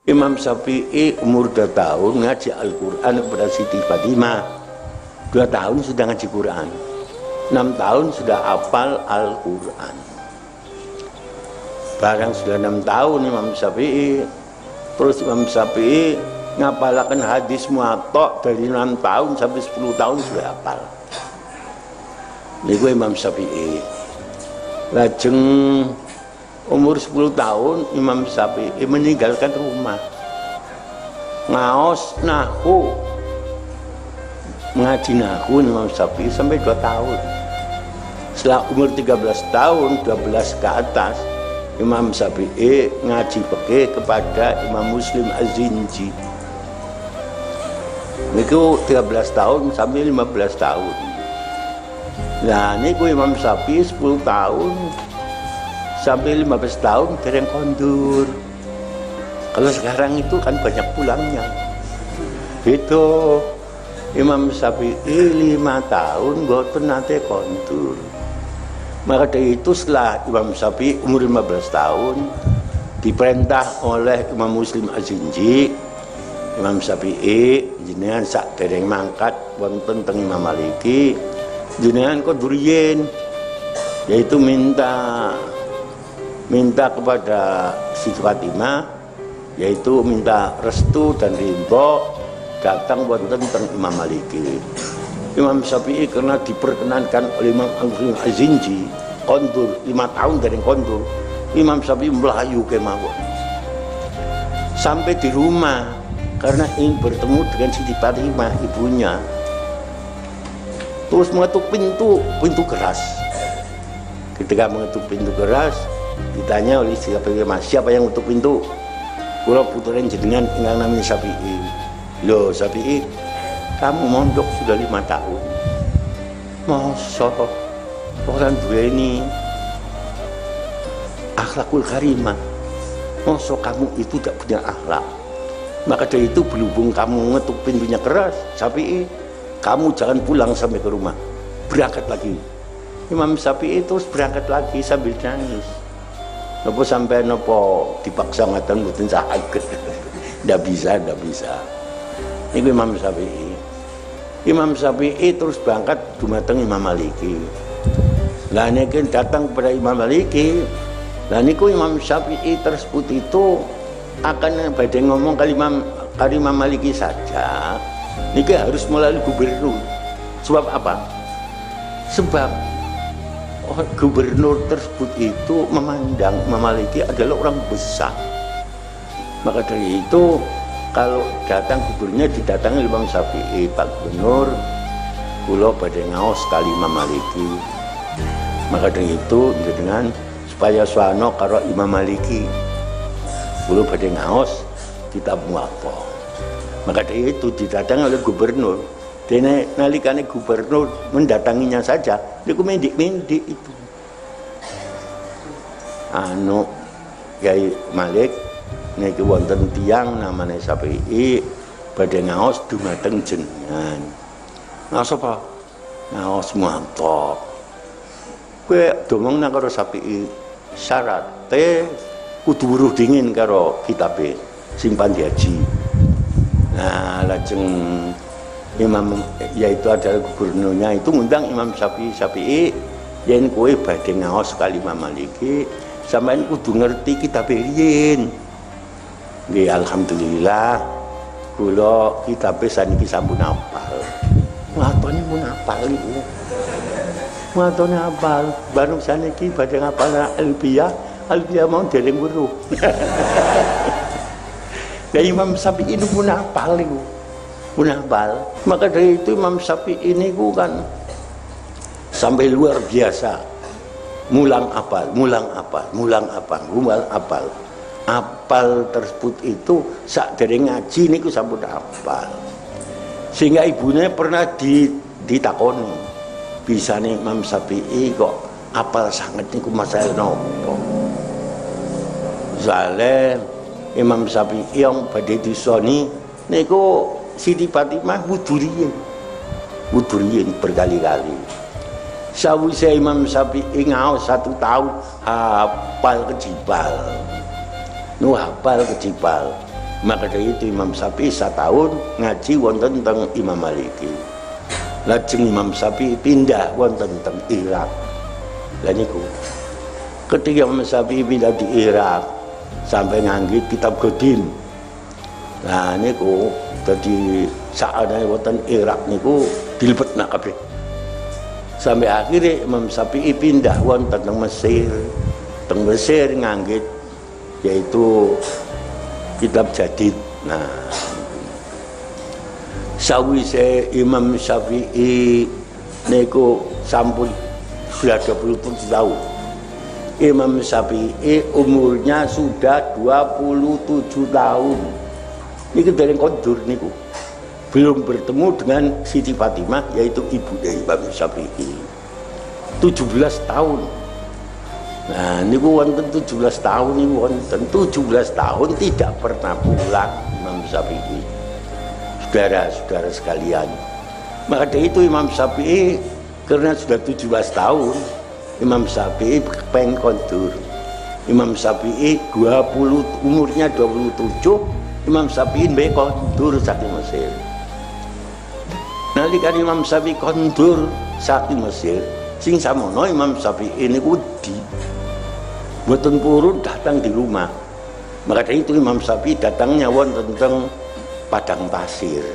Imam Syafi'i umur 2 tahun ngaji Al-Quran kepada Siti Fatimah. 2 tahun sudah ngaji Quran, 6 tahun sudah hafal Al-Quran. Barang sudah 6 tahun Imam Syafi'i, terus Imam Syafi'i ngapalakan hadis Muwatta dari 6 tahun sampai 10 tahun sudah hafal. Niku Imam Syafi'i. Lajeng umur 10 tahun Imam Syafi'i meninggalkan rumah, ngaos nahu, mengaji nahu Imam Syafi'i sampai 2 tahun. Setelah umur 13 tahun, 12 ke atas, Imam Syafi'i ngaji fikih kepada Imam Muslim Az-Zinji. Niku 13 tahun sampai 15 tahun. Nah, niku Imam Syafi'i 10 tahun sampai 15 tahun dereng kondur. Kalau sekarang itu kan banyak pulangnya. Itu Imam Syafi'i 5 tahun boten nate kondur. Maka dari itu setelah Imam Syafi'i umur 15 tahun diperintah oleh Imam Muslim Az-Zinji, Imam Syafi'i jenengan sak dereng mangkat wonten teng Imam Maliki, jenengan konduriyen, yaitu minta kepada Siti Fatimah, yaitu minta restu dan ridho datang wonten teng Imam Maliki. Imam Syafi'i karena diperkenankan oleh Imam Az-Zinji kondur 5 tahun dari kondur, Imam Syafi'i melayu kemawon sampai di rumah karena ingin bertemu dengan Siti Fatimah ibunya. Terus mengetuk pintu keras. Ketika mengetuk pintu keras, ditanya oleh Siti Fatimah, siapa yang mengetuk pintu? Kula puturin jenengan ingkang namanya Syafi'i. Loh Syafi'i, kamu mondok sudah 5 tahun. Masa orang duweni akhlakul karimah, masa kamu itu tidak punya akhlak? Maka dari itu berhubung kamu ngetuk pintunya keras, Syafi'i, kamu jangan pulang sampai ke rumah, berangkat lagi. Imam Syafi'i terus berangkat lagi sambil nangis. Nopo sampai nopo dipaksa ngaten mboten saged. Ndak bisa. Ini Imam Syafi'i. Imam Syafi'i terus berangkat dumateng Imam Maliki. Lah niki datang kepada Imam Maliki. Lah niku Imam Syafi'i tersebut itu akan badhe ngomong kali Imam Maliki saja. Niki harus melalui gubernur. Sebab apa? Sebab gubernur tersebut itu memandang Imam Maliki adalah orang besar. Maka dari itu kalau datang gubernurnya didatangi Imam Syafi'i, Pak Gubernur, kula badhe ngaos kali Imam Maliki. Maka dari itu dengan supaya suano karo Imam Maliki, kula badhe ngaos kitab Muwatta. Maka dari itu didatangi oleh gubernur. Dene nalikane gubernur mendatanginya saja, niku mendik-mendik itu. Kiai Malik niki wonten tiyang namane Syafi'i badhe ngaos dumateng jenengan. Ngaos apa? Ngaos Muwatta. Kowe domong nang karo Syafi'i, syarate kudu weruh dingin karo kitabe simpan diaji. Nah, lajeng Imam yaitu adalah gubernurnya itu ngundang Imam Syafi'i yen kowe badhe ngaos kali Imam Maliki sampeyan kudu ngerti kitab riyin. Nggih, alhamdulillah kula kitabe saniki sampun hafal. Watone mun hafal iku. Watone hafal, baru saniki badhe ngapal Alfiyah mau dereng weruh. Lah Imam Syafi'i itu pun hafal iku. Munafal. Maka dari itu Imam Syafi'i ini kan sampai luar biasa mulang apal. Apal tersebut itu sak dereng ngaji niku sampun apal. Sehingga ibunya pernah ditakoni, bisa nih Imam Syafi'i kok apal sangat niku masalah nopo. Soale Imam Syafi'i yang badhe disoni niku Siti Fatimah wuduriyin berkali-kali. Sawise Imam Syafi'i ngaos 1 tahun hafal kejibal. Maka dari itu Imam Syafi'i setahun ngaji wonten teng Imam Maliki. Lajeng Imam Syafi'i pindah wonten teng Irak. Lah niku ketika Imam Syafi'i pindah di Irak sampai nganggit kitab Godin. Nah niku dadi saane wonten Irak niku dilebetna kabeh. Sampai akhirnya Imam Syafi'i pindah wonten teng Mesir. Teng Mesir nganggit yaitu kitab Jadid. Nah, sawise Imam Syafi'i niku sampun sudah 27 tahun. Imam Syafi'i umurnya sudah 27 tahun. Niku dereng kondur niku. Belum bertemu dengan Siti Fatimah yaitu ibu dari Imam Syafi'i. 17 tahun. Nah, niku wonten 17 tahun niku wonten 17 tahun tidak pernah pulang Imam Syafi'i. Saudara-saudara sekalian. Maka dari itu Imam Syafi'i karena sudah 17 tahun, Imam Syafi'i pengen kondur. Imam Syafi'i umurnya 27, Imam Syafi'i mbek kondur saking Mesir. Nalika Imam Syafi'i kondur saking Mesir, sing samono Imam Syafi'i niku wedi boten purun datang di rumah. Maka dari itu Imam Syafi'i datangnya wonten teng padang pasir.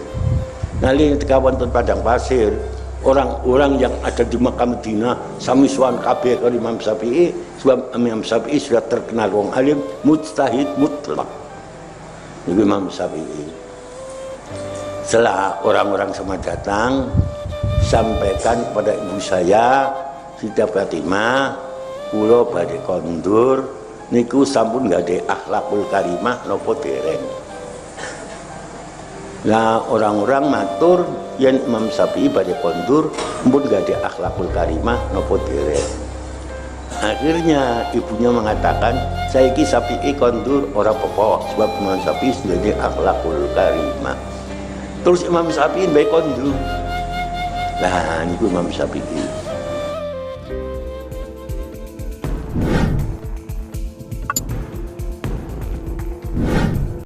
Nalika wonten padang pasir, orang-orang yang ada di Makkah Madinah sami sowan kabeh karo Imam Syafi'i, sebab Imam Syafi'i sudah terkenal wong alim mujtahid mutlak. Niku Imam Syafi'i. Setelah orang-orang semua datang, sampaikan kepada ibu saya Siti Fatimah, kula badhe kondur niku sampun nggade akhlakul karimah napa dereng. Lah orang-orang matur yen Imam Syafi'i badhe kondur mpun nggade akhlakul karimah napa dereng. Akhirnya ibunya mengatakan, saiki Syafi'i kondur ora apa-apa sebab Imam Syafi'i nggade akhlakul karimah. Terus Imam Syafi'i bae kondur. Lah niku Imam Syafi'i.